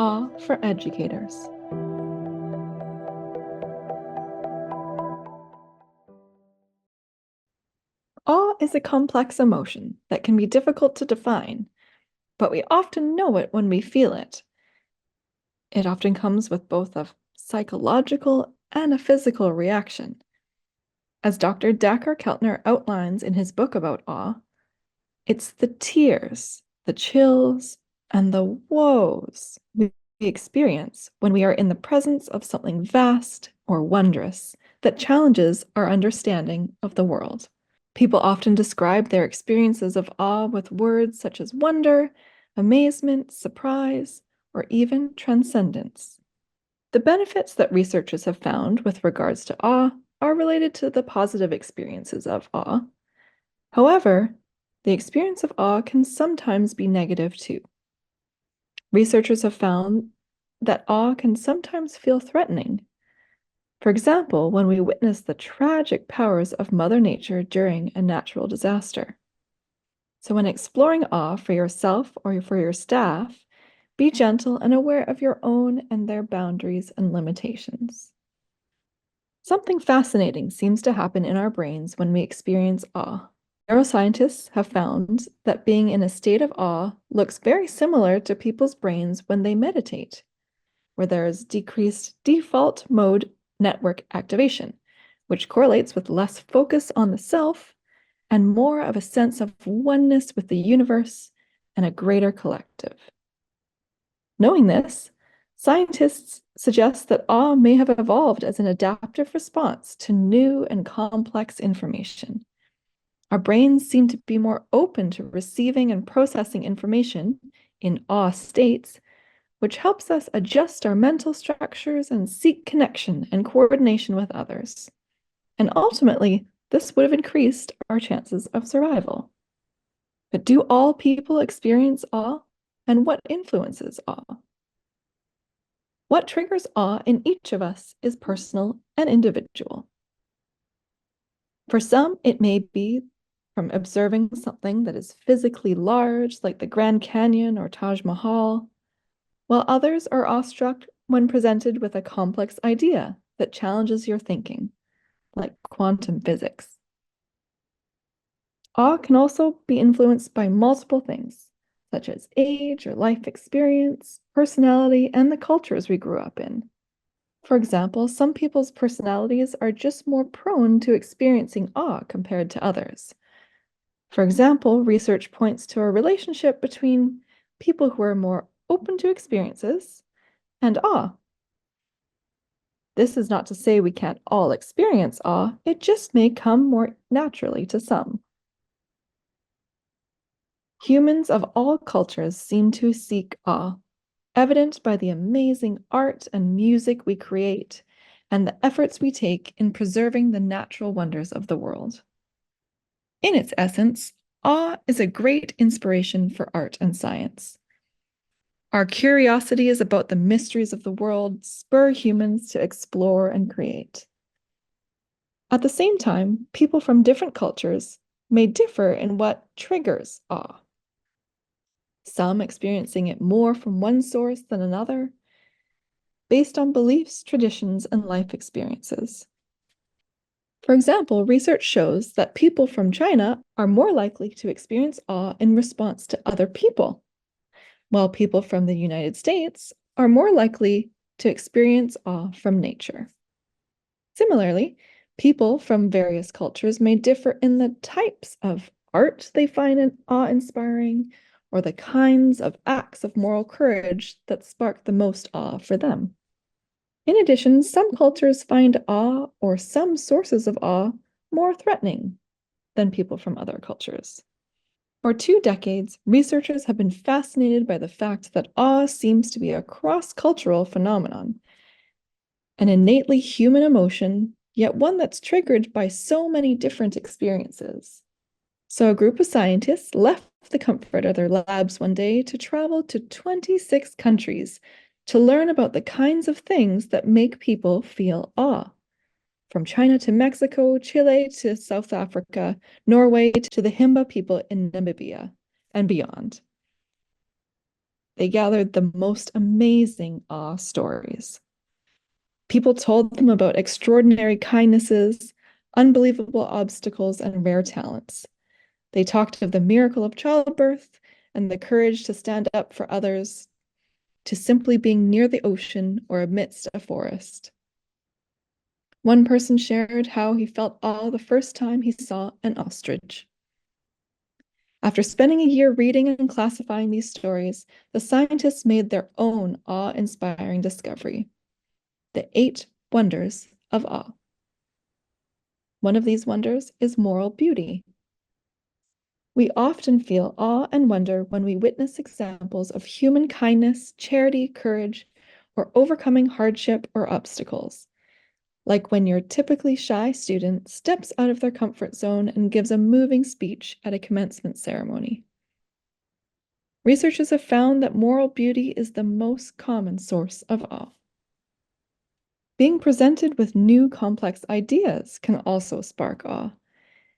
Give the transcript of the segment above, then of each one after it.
Awe for educators. Awe is a complex emotion that can be difficult to define, but we often know it when we feel it. It often comes with both a psychological and a physical reaction. As Dr. Dacher Keltner outlines in his book about awe, it's the tears, the chills, and the woes we experience when we are in the presence of something vast or wondrous that challenges our understanding of the world. People often describe their experiences of awe with words such as wonder, amazement, surprise, or even transcendence. The benefits that researchers have found with regards to awe are related to the positive experiences of awe. However, the experience of awe can sometimes be negative too. Researchers have found that awe can sometimes feel threatening. For example, when we witness the tragic powers of Mother Nature during a natural disaster. So when exploring awe for yourself or for your staff, be gentle and aware of your own and their boundaries and limitations. Something fascinating seems to happen in our brains when we experience awe. Neuroscientists have found that being in a state of awe looks very similar to people's brains when they meditate, where there is decreased default mode network activation, which correlates with less focus on the self and more of a sense of oneness with the universe and a greater collective. Knowing this, scientists suggest that awe may have evolved as an adaptive response to new and complex information. Our brains seem to be more open to receiving and processing information in awe states, which helps us adjust our mental structures and seek connection and coordination with others. And ultimately, this would have increased our chances of survival. But do all people experience awe? And what influences awe? What triggers awe in each of us is personal and individual. For some, it may be from observing something that is physically large, like the Grand Canyon or Taj Mahal, while others are awestruck when presented with a complex idea that challenges your thinking, like quantum physics. Awe can also be influenced by multiple things, such as age or life experience, personality, and the cultures we grew up in. For example, some people's personalities are just more prone to experiencing awe compared to others. For example, research points to a relationship between people who are more open to experiences and awe. This is not to say we can't all experience awe, it just may come more naturally to some. Humans of all cultures seem to seek awe, evident by the amazing art and music we create and the efforts we take in preserving the natural wonders of the world. In its essence, awe is a great inspiration for art and science. Our curiosities about the mysteries of the world spur humans to explore and create. At the same time, people from different cultures may differ in what triggers awe. Some experiencing it more from one source than another, based on beliefs, traditions, and life experiences. For example, research shows that people from China are more likely to experience awe in response to other people, while people from the United States are more likely to experience awe from nature. Similarly, people from various cultures may differ in the types of art they find awe-inspiring or the kinds of acts of moral courage that spark the most awe for them. In addition, some cultures find awe or some sources of awe more threatening than people from other cultures. For 2 decades, researchers have been fascinated by the fact that awe seems to be a cross-cultural phenomenon, an innately human emotion, yet one that's triggered by so many different experiences. So a group of scientists left the comfort of their labs one day to travel to 26 countries to learn about the kinds of things that make people feel awe. From China to Mexico, Chile to South Africa, Norway to the Himba people in Namibia, and beyond. They gathered the most amazing awe stories. People told them about extraordinary kindnesses, unbelievable obstacles, and rare talents. They talked of the miracle of childbirth and the courage to stand up for others, to simply being near the ocean or amidst a forest. One person shared how he felt awe the first time he saw an ostrich. After spending a year reading and classifying these stories, the scientists made their own awe-inspiring discovery: the 8 wonders of awe. One of these wonders is moral beauty. We often feel awe and wonder when we witness examples of human kindness, charity, courage, or overcoming hardship or obstacles, like when your typically shy student steps out of their comfort zone and gives a moving speech at a commencement ceremony. Researchers have found that moral beauty is the most common source of awe. Being presented with new complex ideas can also spark awe.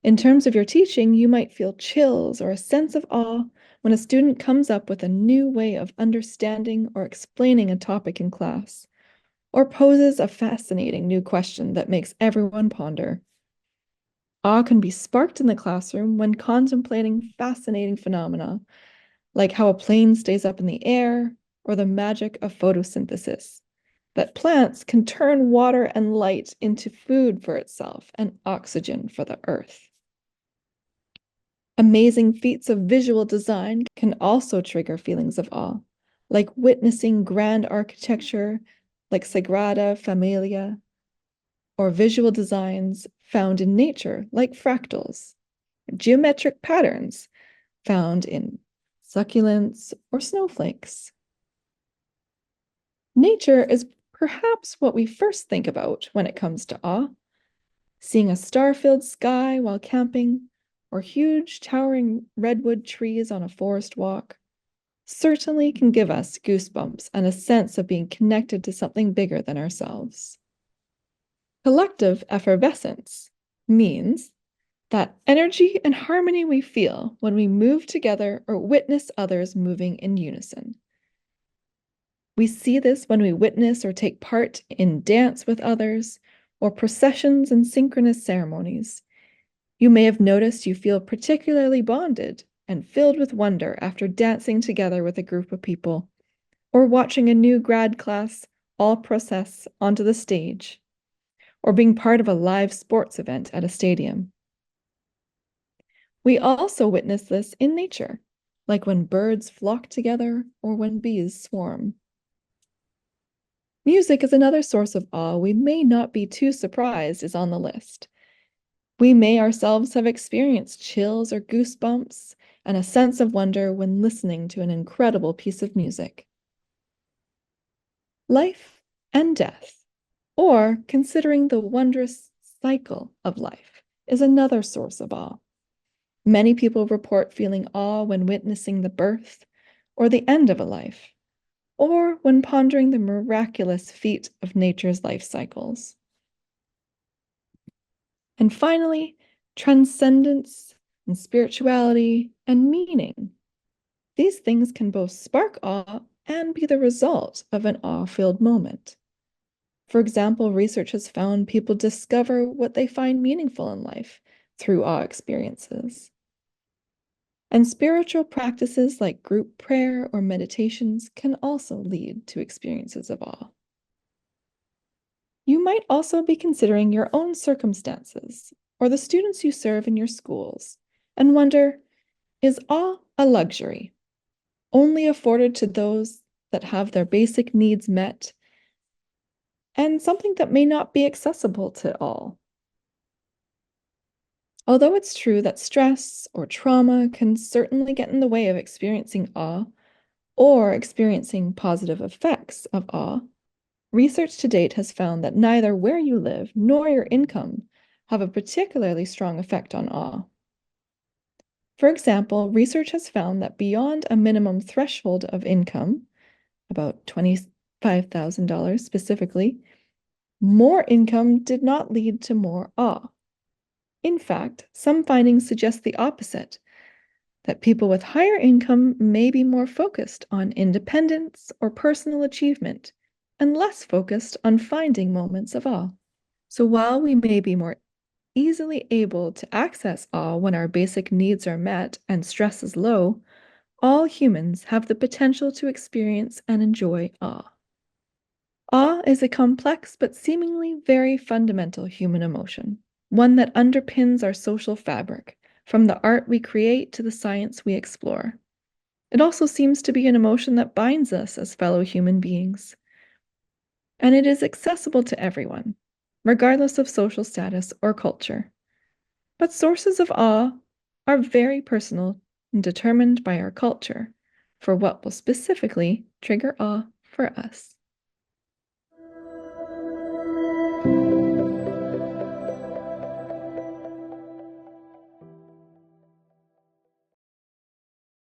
In terms of your teaching, you might feel chills or a sense of awe when a student comes up with a new way of understanding or explaining a topic in class, or poses a fascinating new question that makes everyone ponder. Awe can be sparked in the classroom when contemplating fascinating phenomena, like how a plane stays up in the air, or the magic of photosynthesis, that plants can turn water and light into food for itself and oxygen for the earth. Amazing feats of visual design can also trigger feelings of awe, like witnessing grand architecture like Sagrada Familia, or visual designs found in nature like fractals, geometric patterns found in succulents or snowflakes. Nature is perhaps what we first think about when it comes to awe. Seeing a star-filled sky while camping, or huge towering redwood trees on a forest walk, certainly can give us goosebumps and a sense of being connected to something bigger than ourselves. Collective effervescence means that energy and harmony we feel when we move together or witness others moving in unison. We see this when we witness or take part in dance with others, or processions and synchronous ceremonies. You may have noticed you feel particularly bonded and filled with wonder after dancing together with a group of people, or watching a new grad class all process onto the stage, or being part of a live sports event at a stadium. We also witness this in nature, like when birds flock together or when bees swarm. Music is another source of awe we may not be too surprised is on the list. We may ourselves have experienced chills or goosebumps and a sense of wonder when listening to an incredible piece of music. Life and death, or considering the wondrous cycle of life, is another source of awe. Many people report feeling awe when witnessing the birth or the end of a life, or when pondering the miraculous feat of nature's life cycles. And finally, transcendence and spirituality and meaning. These things can both spark awe and be the result of an awe-filled moment. For example, research has found people discover what they find meaningful in life through awe experiences. And spiritual practices like group prayer or meditations can also lead to experiences of awe. You might also be considering your own circumstances or the students you serve in your schools and wonder, is awe a luxury, only afforded to those that have their basic needs met, and something that may not be accessible to all? Although it's true that stress or trauma can certainly get in the way of experiencing awe or experiencing positive effects of awe, research to date has found that neither where you live nor your income have a particularly strong effect on awe. For example, research has found that beyond a minimum threshold of income, about $25,000 specifically, more income did not lead to more awe. In fact, some findings suggest the opposite, that people with higher income may be more focused on independence or personal achievement and less focused on finding moments of awe. So while we may be more easily able to access awe when our basic needs are met and stress is low, all humans have the potential to experience and enjoy awe. Awe is a complex but seemingly very fundamental human emotion, one that underpins our social fabric, from the art we create to the science we explore. It also seems to be an emotion that binds us as fellow human beings, and it is accessible to everyone, regardless of social status or culture. But sources of awe are very personal and determined by our culture for what will specifically trigger awe for us.